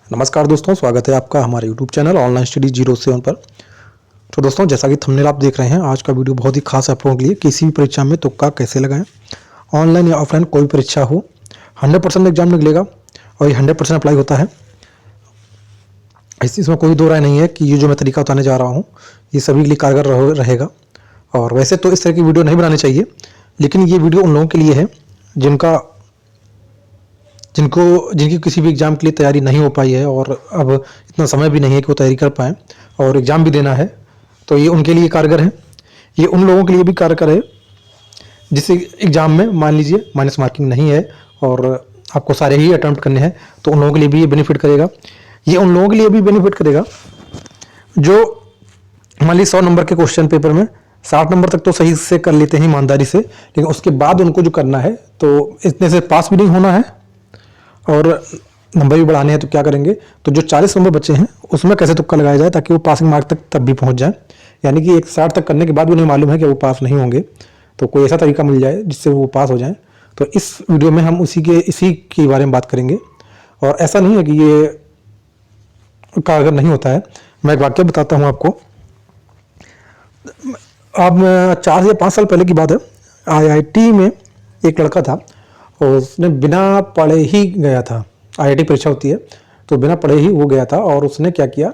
नमस्कार दोस्तों, स्वागत है आपका हमारे YouTube चैनल ऑनलाइन स्टडी 07 पर। तो दोस्तों, जैसा कि थंबनेल आप देख रहे हैं, आज का वीडियो बहुत ही खास आप लोगों के लिए। किसी भी परीक्षा में तुक्का कैसे लगाएं, ऑनलाइन या ऑफलाइन कोई परीक्षा हो, 100% एग्जाम निकलेगा और ये 100% अप्लाई होता है। इसमें कोई दो राय नहीं है कि ये जो मैं तरीका बताने जा रहा हूँ ये सभी के लिए कारगर रहेगा। और वैसे तो इस तरह की वीडियो नहीं बनानी चाहिए, लेकिन ये वीडियो उन लोगों के लिए है जिनकी किसी भी एग्ज़ाम के लिए तैयारी नहीं हो पाई है और अब इतना समय भी नहीं है कि वो तैयारी कर पाएँ और एग्ज़ाम भी देना है। तो ये उनके लिए कारगर है। ये उन लोगों के लिए भी कारगर है जिस एग्ज़ाम में मान लीजिए माइनस मार्किंग नहीं है और आपको सारे ही अटैम्प्ट करने हैं, तो उन लोगों के लिए भी ये बेनिफिट करेगा। ये उन लोगों के लिए भी बेनिफिट करेगा जो मान लीजिए 100 नंबर के क्वेश्चन पेपर में 60 नंबर तक तो सही से कर लेते हैं ईमानदारी से, लेकिन उसके बाद उनको जो करना है तो इतने से पास भी नहीं होना है और नंबर भी बढ़ाने हैं। तो क्या करेंगे, तो जो 40 नंबर बचे हैं उसमें कैसे तुक्का लगाया जाए ताकि वो पासिंग मार्क तक तब भी पहुंच जाए। यानी कि 160 तक करने के बाद भी उन्हें मालूम है कि वो पास नहीं होंगे, तो कोई ऐसा तरीका मिल जाए जिससे वो पास हो जाएं। तो इस वीडियो में हम इसी के बारे में बात करेंगे। और ऐसा नहीं है कि ये कारगर नहीं होता है। मैं एक वाक्य बताता हूँ आपको। अब 4 या 5 साल पहले की बात है। IIT में एक लड़का था और उसने बिना पढ़े ही गया था। IIT परीक्षा होती है तो बिना पढ़े ही वो गया था और उसने क्या किया,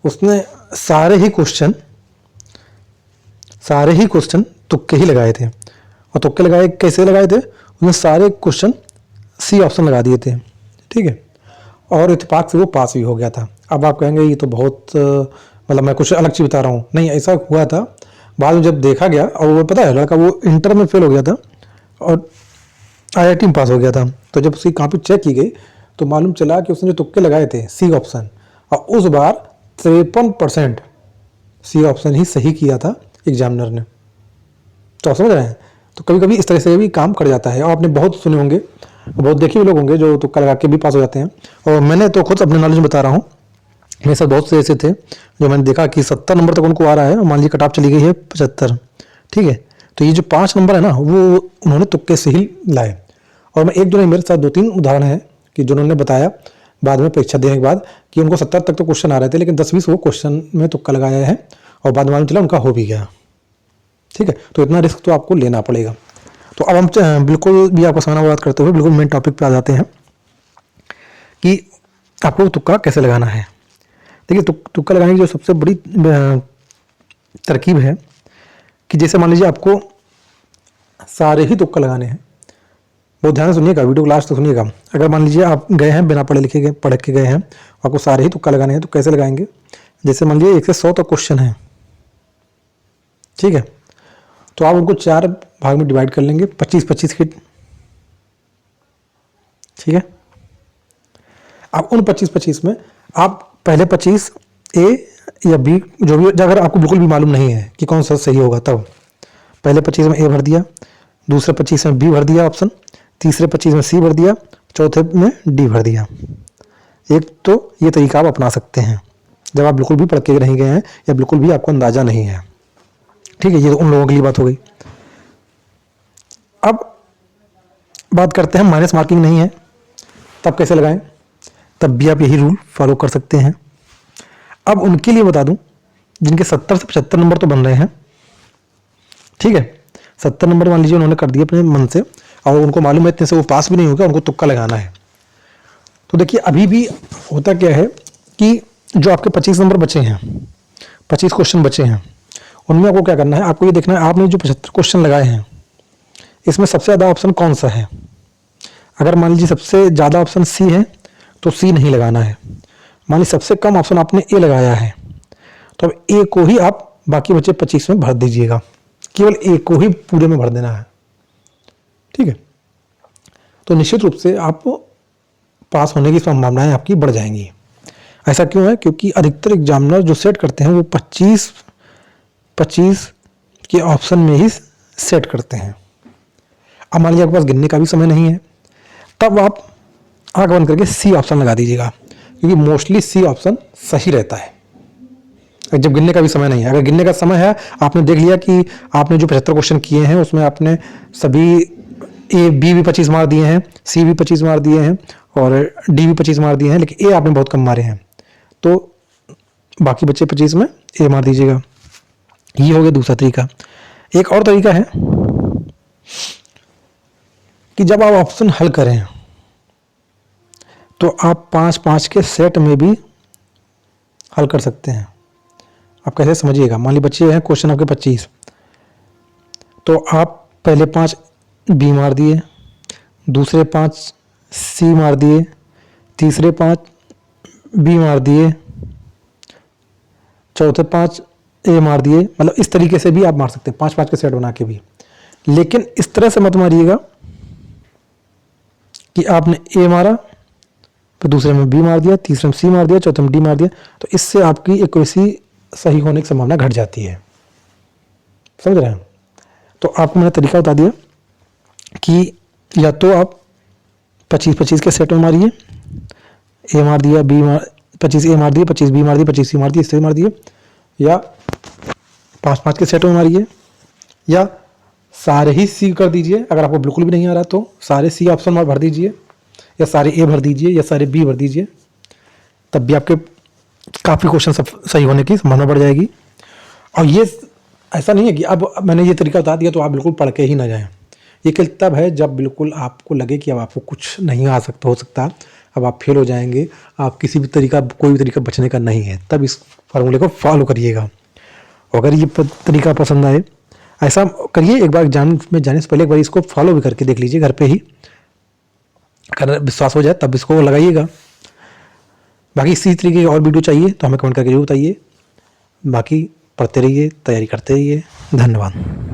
उसने सारे ही क्वेश्चन तुक्के ही लगाए थे। और तुक्के लगाए कैसे लगाए थे, उसने सारे क्वेश्चन सी ऑप्शन लगा दिए थे, ठीक है। और इत्तेफाक से वो पास भी हो गया था। अब आप कहेंगे ये तो बहुत मतलब मैं कुछ अलग चीज़ बता रहा हूँ। नहीं, ऐसा हुआ था। बाद में जब देखा गया और वो पता है लड़का वो इंटर में फेल हो गया था और IIT में पास हो गया था। तो जब उसकी कॉपी चेक की गई तो मालूम चला कि उसने जो तुक्के लगाए थे सी ऑप्शन, और उस बार 53% सी ऑप्शन ही सही किया था एग्जामिनर ने। तो आप समझ रहे हैं। तो कभी कभी इस तरह से भी काम कर जाता है। और आपने बहुत सुने होंगे, बहुत देखे हुए लोग होंगे जो तुक्का लगा के भी पास हो जाते हैं। और मैंने तो खुद अपने नॉलेज में बता रहा हूँ। मेरे साथ बहुत से ऐसे थे जो मैंने देखा कि 70 नंबर तक उनको आ रहा है, मान लीजिए कट ऑफ चली गई है 75, ठीक है। तो ये जो 5 नंबर है ना, वो उन्होंने तुक्के से ही लाए। और मैं एक जो नहीं, मेरे साथ 2-3 उदाहरण हैं कि जिन्होंने बताया बाद में परीक्षा देने के बाद कि उनको 70 तक तो क्वेश्चन आ रहे थे, लेकिन 10-20 वो क्वेश्चन में तुक्का लगाया है और बाद में मालूम चला उनका हो भी गया, ठीक है। तो इतना रिस्क तो आपको लेना पड़ेगा। तो अब हम बिल्कुल भी आपको समानावाद करते हुए बिल्कुल मेन टॉपिक पे आ जाते हैं कि आपको तुक्का कैसे लगाना है। देखिए, तुक्का लगाने की जो सबसे बड़ी तरकीब है कि जैसे मान लीजिए आपको सारे ही तुक्का लगाने हैं। बहुत ध्यान से सुनिएगा, वीडियो को लास्ट तक सुनिएगा। अगर मान लीजिए आप गए हैं बिना पढ़ के गए हैं, आपको सारे ही तुक्का लगाने हैं, तो कैसे लगाएंगे। जैसे मान लीजिए 1 से 100 तक क्वेश्चन है, ठीक है। तो आप उनको 4 भाग में डिवाइड कर लेंगे, 25-25 की, ठीक है। अब उन 25-25 में आप पहले 25 A या B, जो भी, अगर आपको बिल्कुल भी मालूम नहीं है कि कौन सा सही होगा, तब पहले 25 में A भर दिया, दूसरे 25 में B भर दिया ऑप्शन, तीसरे 25 में C भर दिया, चौथे में D भर दिया। एक तो ये तरीका आप अपना सकते हैं जब आप बिल्कुल भी पढ़ के नहीं गए हैं या बिल्कुल भी आपको अंदाजा नहीं है, ठीक है। ये तो उन लोगों के लिए बात हो गई। अब बात करते हैं माइनस मार्किंग नहीं है तब कैसे लगाएं। तब भी आप यही रूल फॉलो कर सकते हैं। अब उनके लिए बता दूं जिनके 70 से 75 नंबर तो बन रहे हैं, ठीक है। 70 नंबर मान लीजिए उन्होंने कर दिए अपने मन से और उनको मालूम है इतने से वो पास भी नहीं होगा, उनको तुक्का लगाना है। तो देखिए, अभी भी होता क्या है कि जो आपके 25 नंबर बचे हैं, 25 क्वेश्चन बचे हैं, उनमें आपको क्या करना है, आपको ये देखना है आपने जो 75 क्वेश्चन लगाए हैं इसमें सबसे ज़्यादा ऑप्शन कौन सा है। अगर मान लीजिए सबसे ज़्यादा ऑप्शन C है तो C नहीं लगाना है। मान लीजिए सबसे कम ऑप्शन आपने A लगाया है तो अब A को ही आप बाकी बचे 25 में भर दीजिएगा। केवल A को ही पूरे में भर देना है, ठीक है। तो निश्चित रूप से आप पास होने की संभावनाएं आपकी बढ़ जाएंगी। ऐसा क्यों है, क्योंकि अधिकतर एग्जामिनर जो सेट करते हैं वो 25 के ऑप्शन में ही सेट करते हैं। अब मान लीजिए आपके पास गिनने का भी समय नहीं है, तब आप आंख बंद करके C ऑप्शन लगा दीजिएगा, क्योंकि मोस्टली C ऑप्शन सही रहता है जब गिनने का भी समय नहीं है। अगर गिनने का समय है, आपने देख लिया कि आपने जो 75 क्वेश्चन किए हैं उसमें आपने सभी A B भी 25 मार दिए हैं, C भी 25 मार दिए हैं और डी भी 25 मार दिए हैं, लेकिन ए आपने बहुत कम मारे हैं, तो बाकी बच्चे 25 में ए मार दीजिएगा। ये हो गया दूसरा तरीका। एक और तरीका है कि जब आप ऑप्शन हल करें तो आप 5-5 के सेट में भी हल कर सकते हैं। आप कैसे समझिएगा, मान लीजिए बच्चे हैं क्वेश्चन आपके 25, तो आप पहले 5 बी मार दिए, दूसरे 5 सी मार दिए, तीसरे 5 बी मार दिए, चौथे 5 ए मार दिए। मतलब इस तरीके से भी आप मार सकते हैं 5-5 के सेट बना के भी। लेकिन इस तरह से मत मारिएगा कि आपने ए मारा, फिर दूसरे में बी मार दिया, तीसरे में सी मार दिया, चौथे में डी मार दिया, तो इससे आपकी एक्यूरेसी सही होने की संभावना घट जाती है। समझ रहे हैं? तो आपको मैंने तरीका बता दिया कि या तो आप 25-25 के सेट में मारिए, ए मार दिया, बी मार 25 ए मार दिए, 25 बी मार दिए, 25 सी मार दिए, इससे मार दिए, या 5-5 के सेट में मारिए, या सारे ही सी कर दीजिए। अगर आपको बिल्कुल भी नहीं आ रहा तो सारे सी ऑप्शन में भर दीजिए, या सारे ए भर दीजिए, या सारे बी भर दीजिए, तब भी आपके काफ़ी क्वेश्चन सब सही होने की संभावना बढ़ जाएगी। और ये ऐसा नहीं है कि अब मैंने ये तरीका बता दिया तो आप बिल्कुल पढ़ के ही ना जाएं। ये केवल तब है जब बिल्कुल आपको लगे कि अब आपको कुछ नहीं आ सकता, हो सकता अब आप फेल हो जाएंगे, आप किसी भी तरीका कोई भी तरीका बचने का नहीं है, तब इस फार्मूले को फॉलो करिएगा। अगर ये तरीका पसंद आए, ऐसा करिए एक बार एग्जाम में जाने से पहले एक बार इसको फॉलो भी करके देख लीजिए घर पे ही, अगर विश्वास हो जाए तब इसको लगाइएगा। बाकी इसी तरीके की और वीडियो चाहिए तो हमें कमेंट करके जरूर बताइए। बाकी पढ़ते रहिए, तैयारी करते रहिए। धन्यवाद।